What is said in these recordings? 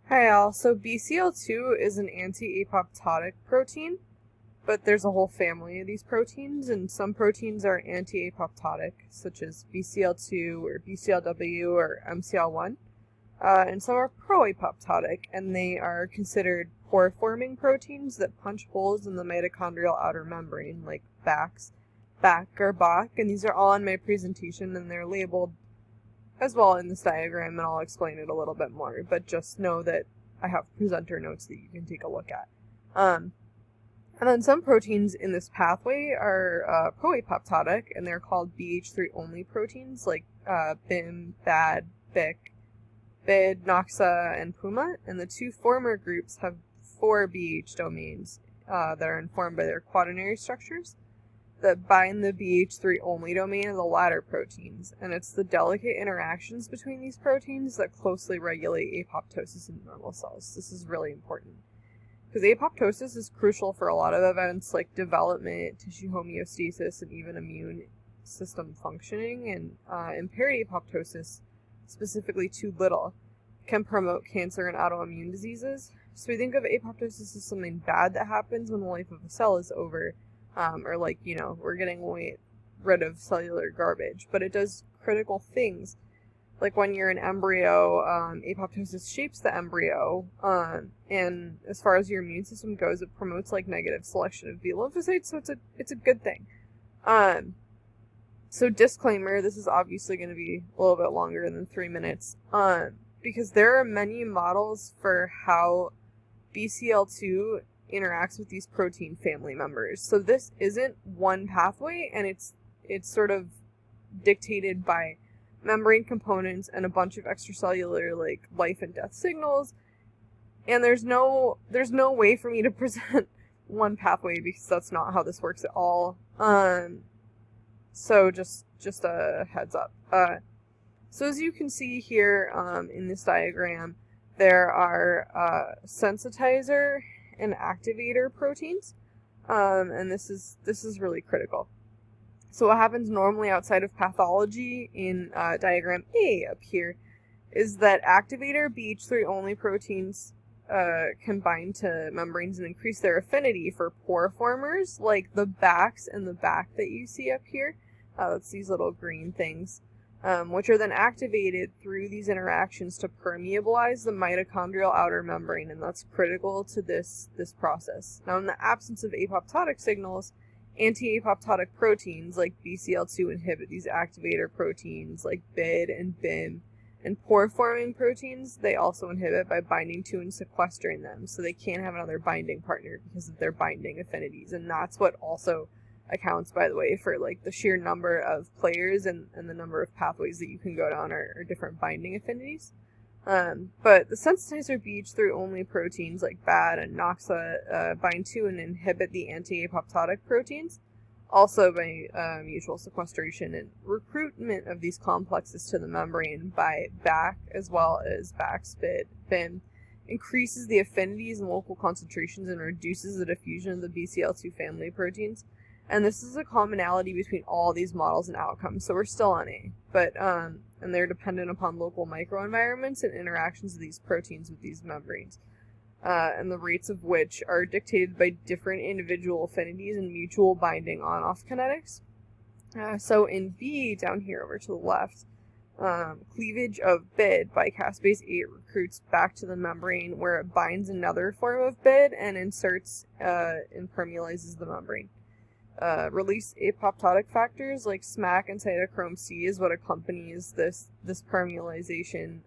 Hi all, so BCL2 is an anti-apoptotic protein, but there's a whole family of these proteins, and some proteins are anti-apoptotic, such as BCL2 or BCLW or MCL1, and some are pro-apoptotic, and they are considered pore-forming proteins that punch holes in the mitochondrial outer membrane, like BAC or BAC, and these are all in my presentation, and they're labeled as well in this diagram, and I'll explain it a little bit more, but just know that I have presenter notes that you can take a look at. And then some proteins in this pathway are pro-apoptotic, and they're called BH3 only proteins, like BIM, BAD, BIC, BID, NOXA, and PUMA, and the two former groups have 4 BH domains that are informed by their quaternary structures that bind the BH3 only domain of the latter proteins, and it's the delicate interactions between these proteins that closely regulate apoptosis in normal cells. This is really important, because apoptosis is crucial for a lot of events like development, tissue homeostasis, and even immune system functioning, and impaired apoptosis, specifically too little, can promote cancer and autoimmune diseases. So we think of apoptosis as something bad that happens when the life of a cell is over, or like, we're getting rid of cellular garbage, but it does critical things. Like when you're an embryo, apoptosis shapes the embryo, and as far as your immune system goes, it promotes like negative selection of B lymphocytes, so it's a good thing. So disclaimer, this is obviously going to be a little bit longer than 3 minutes, because there are many models for how BCL2 interacts with these protein family members. So this isn't one pathway, and it's sort of dictated by membrane components and a bunch of extracellular like life and death signals. And there's no way for me to present one pathway, because that's not how this works at all. So just a heads up. So as you can see here in this diagram, there are sensitizer and activator proteins, and this is really critical. So what happens normally outside of pathology in diagram A up here is that activator BH3 only proteins can bind to membranes and increase their affinity for pore formers, like the BACs and the BAC that you see up here. That's these little green things, which are then activated through these interactions to permeabilize the mitochondrial outer membrane, and that's critical to this process. Now, in the absence of apoptotic signals, anti-apoptotic proteins like BCL2 inhibit these activator proteins like BID and BIM, and pore-forming proteins they also inhibit by binding to and sequestering them, so they can't have another binding partner because of their binding affinities, and that's what also accounts, by the way, for like the sheer number of players and the number of pathways that you can go down are different binding affinities. But the sensitizer BH3 only proteins like BAD and NOXA bind to and inhibit the anti-apoptotic proteins, also by mutual sequestration and recruitment of these complexes to the membrane by BAC as well as BAC, SPID, BIM, increases the affinities and local concentrations and reduces the diffusion of the BCL2 family proteins. And this is a commonality between all these models and outcomes, so we're still on A. But, and they're dependent upon local microenvironments and interactions of these proteins with these membranes, and the rates of which are dictated by different individual affinities and mutual binding on-off kinetics. So in B, down here over to the left, cleavage of BID by caspase 8 recruits back to the membrane, where it binds another form of BID and inserts and permealizes the membrane. Release apoptotic factors like SMAC and cytochrome C is what accompanies this permealization.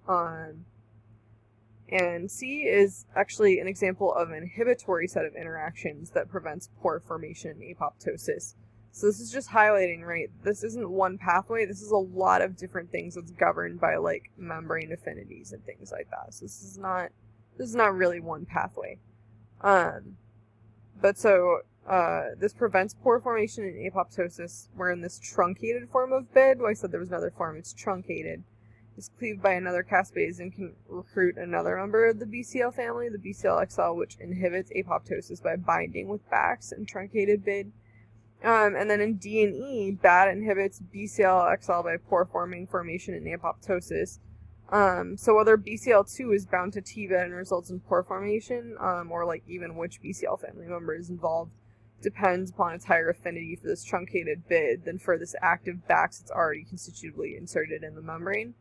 And C is actually an example of an inhibitory set of interactions that prevents pore formation and apoptosis. So this is just highlighting, right? This isn't one pathway. This is a lot of different things that's governed by like membrane affinities and things like that. So this is not really one pathway. This prevents pore formation and apoptosis, where in this truncated form of BID, I said there was another form, it's truncated, is cleaved by another caspase and can recruit another member of the BCL family, the BCLXL, which inhibits apoptosis by binding with BACs and truncated BID. And then in D and E, BAD inhibits BCLXL by pore formation and apoptosis, So whether BCL2 is bound to TVET and results in pore formation, or like even which BCL family member is involved, depends upon its higher affinity for this truncated bit than for this active BAX that's already constitutively inserted in the membrane,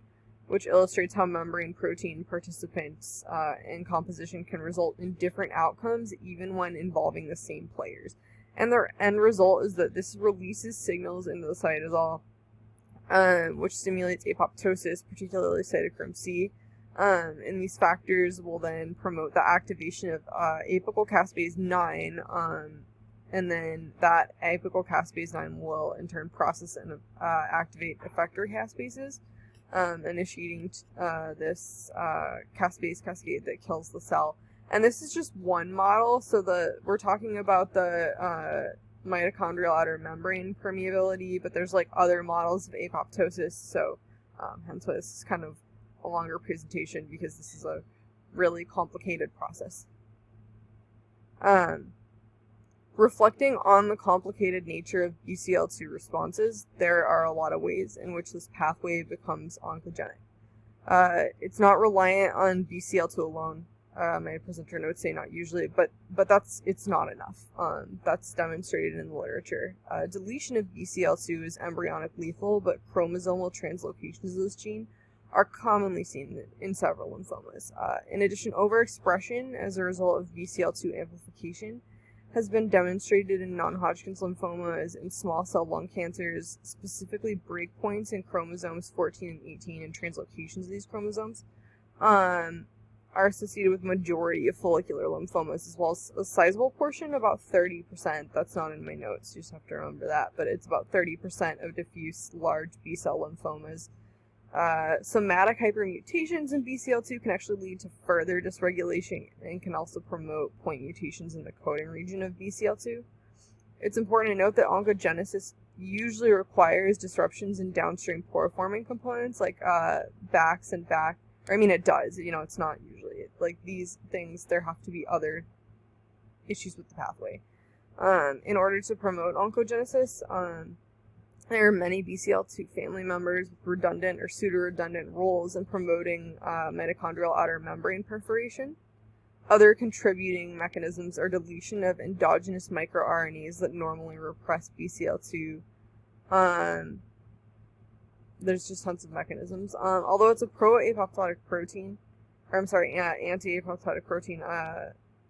which illustrates how membrane protein participants and composition can result in different outcomes even when involving the same players. And their end result is that this releases signals into the cytosol, which stimulates apoptosis, particularly cytochrome C. And these factors will then promote the activation of apical caspase 9, and then that apical caspase 9 will in turn process and activate effector caspases, initiating this caspase cascade that kills the cell. And this is just one model, so we're talking about the mitochondrial outer membrane permeability, but there's like other models of apoptosis, so hence why this is kind of a longer presentation, because this is a really complicated process. Reflecting on the complicated nature of BCL2 responses, there are a lot of ways in which this pathway becomes oncogenic. It's not reliant on BCL2 alone. My presenter notes say not usually, but it's not enough. That's demonstrated in the literature. Deletion of BCL2 is embryonic lethal, but chromosomal translocations of this gene are commonly seen in several lymphomas. In addition, overexpression as a result of BCL2 amplification has been demonstrated in non-Hodgkin's lymphomas and small cell lung cancers, specifically breakpoints in chromosomes 14 and 18 and translocations of these chromosomes. Are associated with majority of follicular lymphomas, as well as a sizable portion, about 30%. That's not in my notes, you just have to remember that, but it's about 30% of diffuse large B-cell lymphomas. Somatic hypermutations in BCL2 can actually lead to further dysregulation and can also promote point mutations in the coding region of BCL2. It's important to note that oncogenesis usually requires disruptions in downstream pore-forming components like BAX and BAC. I mean, it does, it's not usually. Like, these things, there have to be other issues with the pathway. In order to promote oncogenesis, there are many BCL2 family members with redundant or pseudo-redundant roles in promoting mitochondrial outer membrane perforation. Other contributing mechanisms are deletion of endogenous microRNAs that normally repress BCL2. There's just tons of mechanisms. Although it's a pro-apoptotic protein, anti-apoptotic protein,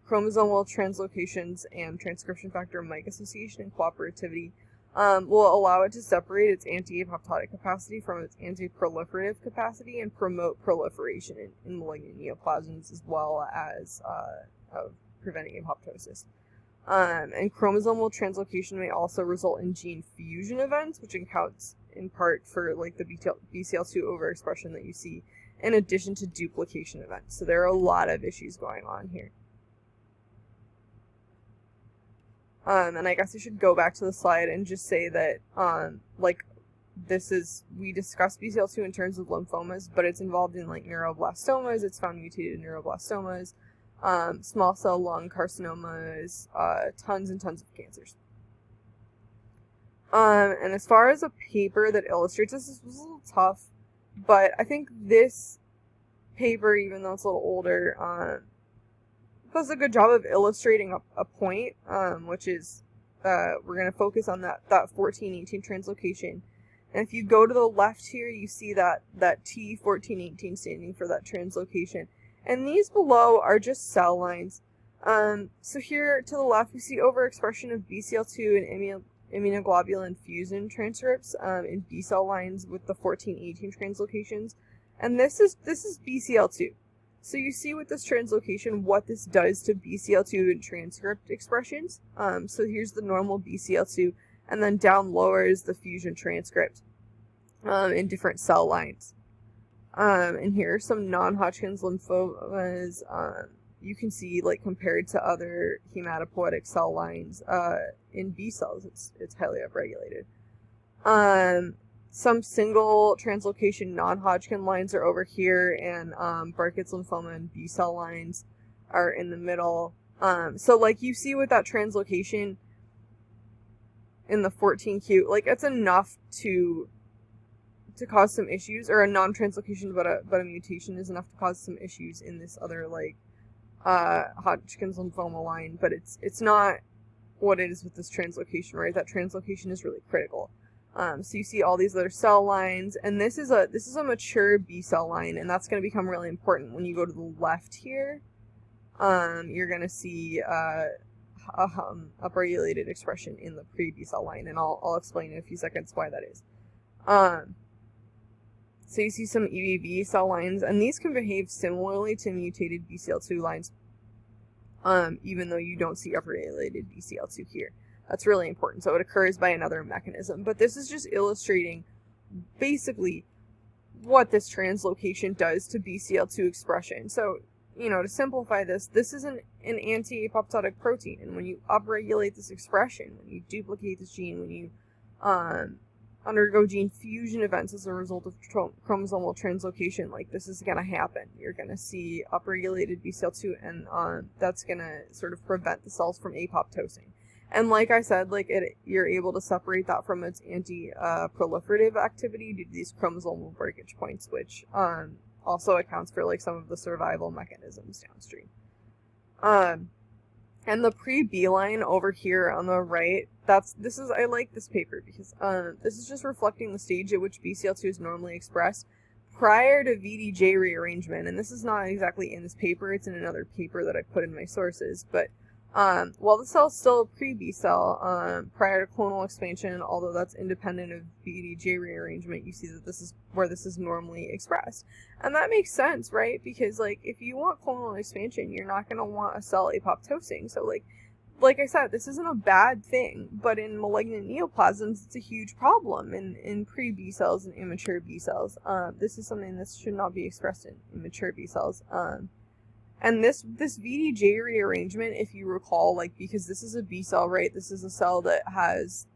chromosomal translocations and transcription factor Mike association and cooperativity will allow it to separate its anti-apoptotic capacity from its anti-proliferative capacity and promote proliferation in malignant neoplasms, as well as preventing apoptosis. And chromosomal translocation may also result in gene fusion events, which accounts in part for like the BCL2 overexpression that you see, in addition to duplication events. So there are a lot of issues going on here. And I guess I should go back to the slide and just say that, we discussed BCL2 in terms of lymphomas, but it's involved in like neuroblastomas. It's found mutated in neuroblastomas, small cell lung carcinomas, tons and tons of cancers. And as far as a paper that illustrates this was a little tough, but I think this paper, even though it's a little older, does a good job of illustrating a point, which is, we're going to focus on that 1418 translocation. And if you go to the left here, you see that T1418 standing for that translocation. And these below are just cell lines. So here to the left, we see overexpression of BCL2 and immunoglobulin fusion transcripts in B cell lines with the 1418 translocations. And this is BCL2. So you see with this translocation what this does to BCL2 and transcript expressions. So here's the normal BCL2, and then down lower is the fusion transcript in different cell lines. And here are some non-Hodgkin's lymphomas. You can see, like, compared to other hematopoietic cell lines in B cells, it's highly upregulated. Some single translocation non-Hodgkin lines are over here, and Burkitt's lymphoma and B cell lines are in the middle. So, like, you see with that translocation in the 14q, like, it's enough to cause some issues, or a non-translocation but a mutation is enough to cause some issues in this other, like, Hodgkin's lymphoma line, but it's not what it is with this translocation, right? That translocation is really critical. So you see all these other cell lines, and this is a mature B cell line, and that's going to become really important when you go to the left here. You're going to see upregulated expression in the pre-B cell line, and I'll explain in a few seconds why that is. So you see some Ebv cell lines, and these can behave similarly to mutated BCL2 lines, even though you don't see upregulated BCL2 here. That's really important. So it occurs by another mechanism. But this is just illustrating basically what this translocation does to BCL2 expression. So, you know, to simplify this, this is an anti-apoptotic protein. And when you upregulate this expression, when you duplicate this gene, when you undergo gene fusion events as a result of chromosomal translocation, like, this is going to happen. You're going to see upregulated BCL2, and that's going to sort of prevent the cells from apoptosing. And like I said, like, you're able to separate that from its anti-proliferative activity due to these chromosomal breakage points, which also accounts for, like, some of the survival mechanisms downstream. And the pre-B line over here on the right, I like this paper because this is just reflecting the stage at which BCL2 is normally expressed prior to VDJ rearrangement. And this is not exactly in this paper, it's in another paper that I put in my sources, but while the cell is still a pre-B cell, prior to clonal expansion, although that's independent of VDJ rearrangement, you see that this is where this is normally expressed. And that makes sense, right? Because, like, if you want clonal expansion, you're not going to want a cell apoptosing. So, like I said, this isn't a bad thing, but in malignant neoplasms, it's a huge problem in pre-B cells and immature B cells. This is something that should not be expressed in immature B cells. And this VDJ rearrangement, if you recall, like, because this is a B cell, right? This is a cell that has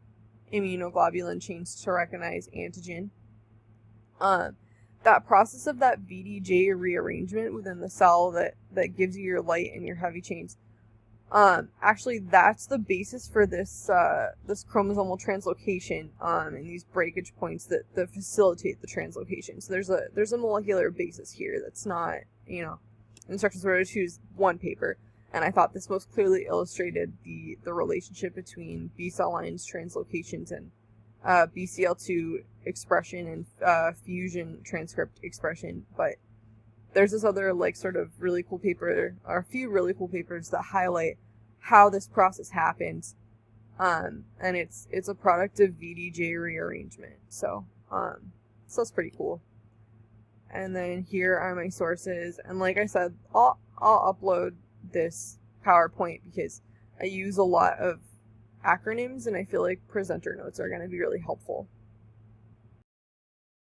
immunoglobulin chains to recognize antigen. That process of that VDJ rearrangement within the cell that gives you your light and your heavy chains, actually, that's the basis for this this chromosomal translocation and these breakage points that facilitate the translocation. So there's a molecular basis here that's not, instructions were to choose one paper, and I thought this most clearly illustrated the relationship between B cell lines translocations and BCL2 expression and fusion transcript expression. But there's this other, like, sort of really cool paper, or a few really cool papers that highlight how this process happens, and it's a product of VDJ rearrangement. So that's pretty cool. And then here are my sources, and like I said, I'll upload this PowerPoint because I use a lot of acronyms, and I feel like presenter notes are going to be really helpful.